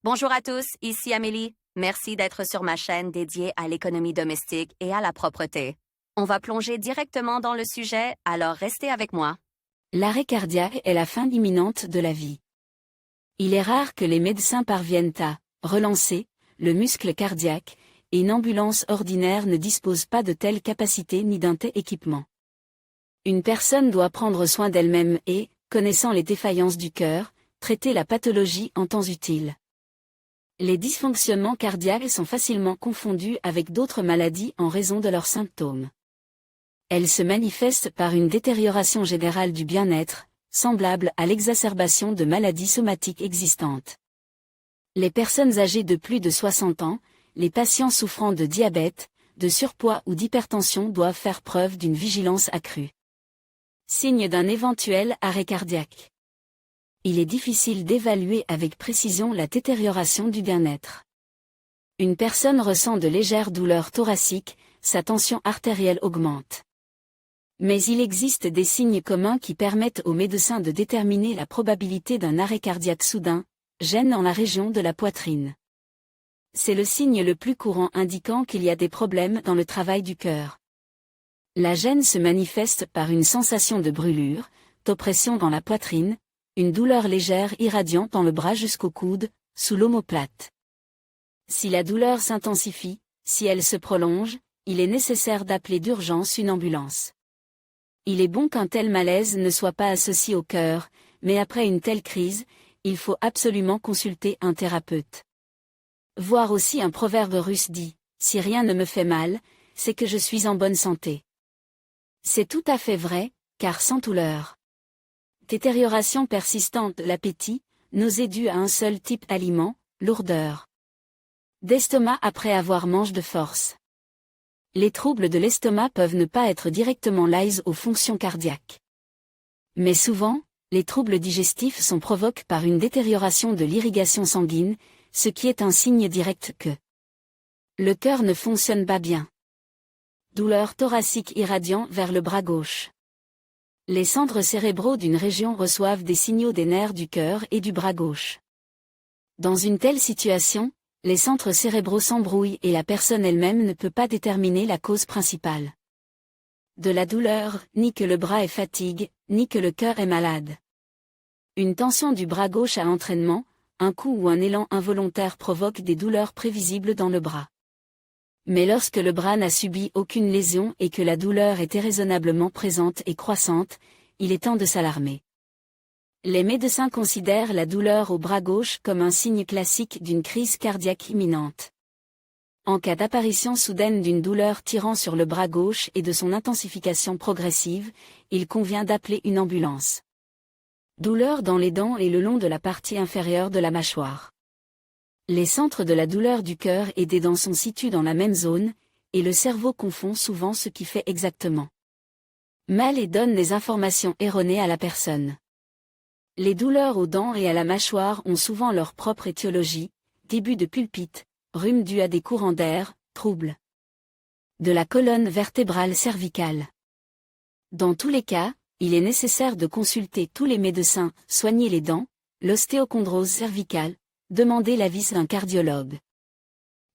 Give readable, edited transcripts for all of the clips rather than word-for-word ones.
Bonjour à tous, ici Amélie. Merci d'être sur ma chaîne dédiée à l'économie domestique et à la propreté. On va plonger directement dans le sujet, alors restez avec moi. L'arrêt cardiaque est la fin imminente de la vie. Il est rare que les médecins parviennent à relancer le muscle cardiaque, et une ambulance ordinaire ne dispose pas de telles capacités ni d'un tel équipement. Une personne doit prendre soin d'elle-même et, connaissant les défaillances du cœur, traiter la pathologie en temps utile. Les dysfonctionnements cardiaques sont facilement confondus avec d'autres maladies en raison de leurs symptômes. Elles se manifestent par une détérioration générale du bien-être, semblable à l'exacerbation de maladies somatiques existantes. Les personnes âgées de plus de 60 ans, les patients souffrant de diabète, de surpoids ou d'hypertension doivent faire preuve d'une vigilance accrue. Signe d'un éventuel arrêt cardiaque. Il est difficile d'évaluer avec précision la détérioration du bien-être. Une personne ressent de légères douleurs thoraciques, sa tension artérielle augmente. Mais il existe des signes communs qui permettent aux médecins de déterminer la probabilité d'un arrêt cardiaque soudain, gêne dans la région de la poitrine. C'est le signe le plus courant indiquant qu'il y a des problèmes dans le travail du cœur. La gêne se manifeste par une sensation de brûlure, d'oppression dans la poitrine, une douleur légère irradiant dans le bras jusqu'au coude, sous l'omoplate. Si la douleur s'intensifie, si elle se prolonge, il est nécessaire d'appeler d'urgence une ambulance. Il est bon qu'un tel malaise ne soit pas associé au cœur, mais après une telle crise, il faut absolument consulter un thérapeute. Voir aussi un proverbe russe dit « Si rien ne me fait mal, c'est que je suis en bonne santé ». C'est tout à fait vrai, car sans douleur. Détérioration persistante de l'appétit, nausée due à un seul type d'aliment, lourdeur d'estomac après avoir mangé de force. Les troubles de l'estomac peuvent ne pas être directement liés aux fonctions cardiaques. Mais souvent, les troubles digestifs sont provoqués par une détérioration de l'irrigation sanguine, ce qui est un signe direct que le cœur ne fonctionne pas bien. Douleur thoracique irradiant vers le bras gauche. Les centres cérébraux d'une région reçoivent des signaux des nerfs du cœur et du bras gauche. Dans une telle situation, les centres cérébraux s'embrouillent et la personne elle-même ne peut pas déterminer la cause principale de la douleur, ni que le bras est fatigue, ni que le cœur est malade. Une tension du bras gauche à l'entraînement, un coup ou un élan involontaire provoque des douleurs prévisibles dans le bras. Mais lorsque le bras n'a subi aucune lésion et que la douleur est irraisonnablement présente et croissante, il est temps de s'alarmer. Les médecins considèrent la douleur au bras gauche comme un signe classique d'une crise cardiaque imminente. En cas d'apparition soudaine d'une douleur tirant sur le bras gauche et de son intensification progressive, il convient d'appeler une ambulance. Douleur dans les dents et le long de la partie inférieure de la mâchoire. Les centres de la douleur du cœur et des dents sont situés dans la même zone, et le cerveau confond souvent ce qui fait exactement mal et donne des informations erronées à la personne. Les douleurs aux dents et à la mâchoire ont souvent leur propre étiologie, début de pulpite, rhume dû à des courants d'air, troubles de la colonne vertébrale cervicale. Dans tous les cas, il est nécessaire de consulter tous les médecins, soigner les dents, l'ostéochondrose cervicale, demander l'avis d'un cardiologue.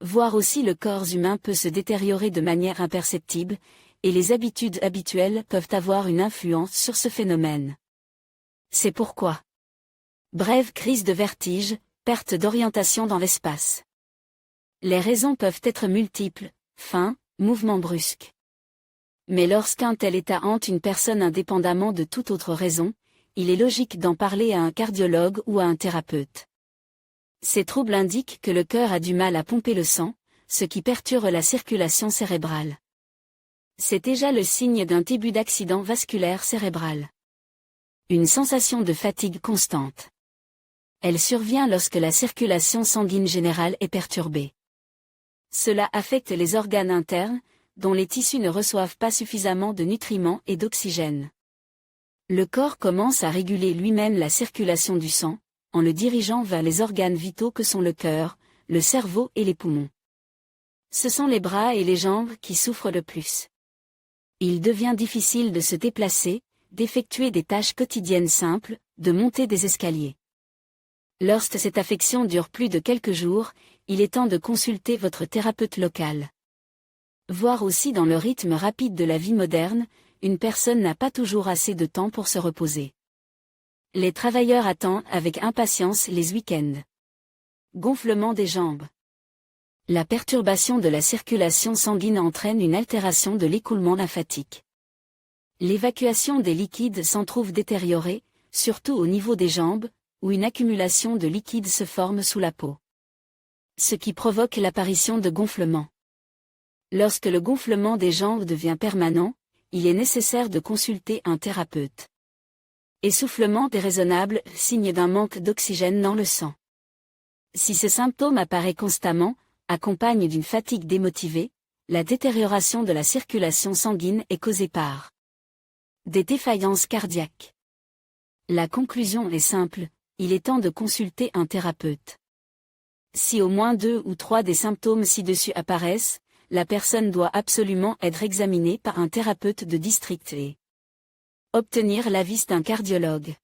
Voir aussi le corps humain peut se détériorer de manière imperceptible, et les habitudes habituelles peuvent avoir une influence sur ce phénomène. C'est pourquoi brève crise de vertige, perte d'orientation dans l'espace. Les raisons peuvent être multiples, faim, mouvement brusque. Mais lorsqu'un tel état hante une personne indépendamment de toute autre raison, il est logique d'en parler à un cardiologue ou à un thérapeute. Ces troubles indiquent que le cœur a du mal à pomper le sang, ce qui perturbe la circulation cérébrale. C'est déjà le signe d'un début d'accident vasculaire cérébral. Une sensation de fatigue constante. Elle survient lorsque la circulation sanguine générale est perturbée. Cela affecte les organes internes, dont les tissus ne reçoivent pas suffisamment de nutriments et d'oxygène. Le corps commence à réguler lui-même la circulation du sang, en le dirigeant vers les organes vitaux que sont le cœur, le cerveau et les poumons. Ce sont les bras et les jambes qui souffrent le plus. Il devient difficile de se déplacer, d'effectuer des tâches quotidiennes simples, de monter des escaliers. Lorsque cette affection dure plus de quelques jours, il est temps de consulter votre thérapeute local. Voir aussi dans le rythme rapide de la vie moderne, une personne n'a pas toujours assez de temps pour se reposer. Les travailleurs attendent avec impatience les week-ends. Gonflement des jambes. La perturbation de la circulation sanguine entraîne une altération de l'écoulement lymphatique. L'évacuation des liquides s'en trouve détériorée, surtout au niveau des jambes, où une accumulation de liquide se forme sous la peau. Ce qui provoque l'apparition de gonflements. Lorsque le gonflement des jambes devient permanent, il est nécessaire de consulter un thérapeute. Essoufflement déraisonnable, signe d'un manque d'oxygène dans le sang. Si ce symptôme apparaît constamment, accompagne d'une fatigue démotivée, la détérioration de la circulation sanguine est causée par des défaillances cardiaques. La conclusion est simple, il est temps de consulter un thérapeute. Si au moins 2 ou 3 des symptômes ci-dessus apparaissent, la personne doit absolument être examinée par un thérapeute de district et obtenir l'avis d'un cardiologue.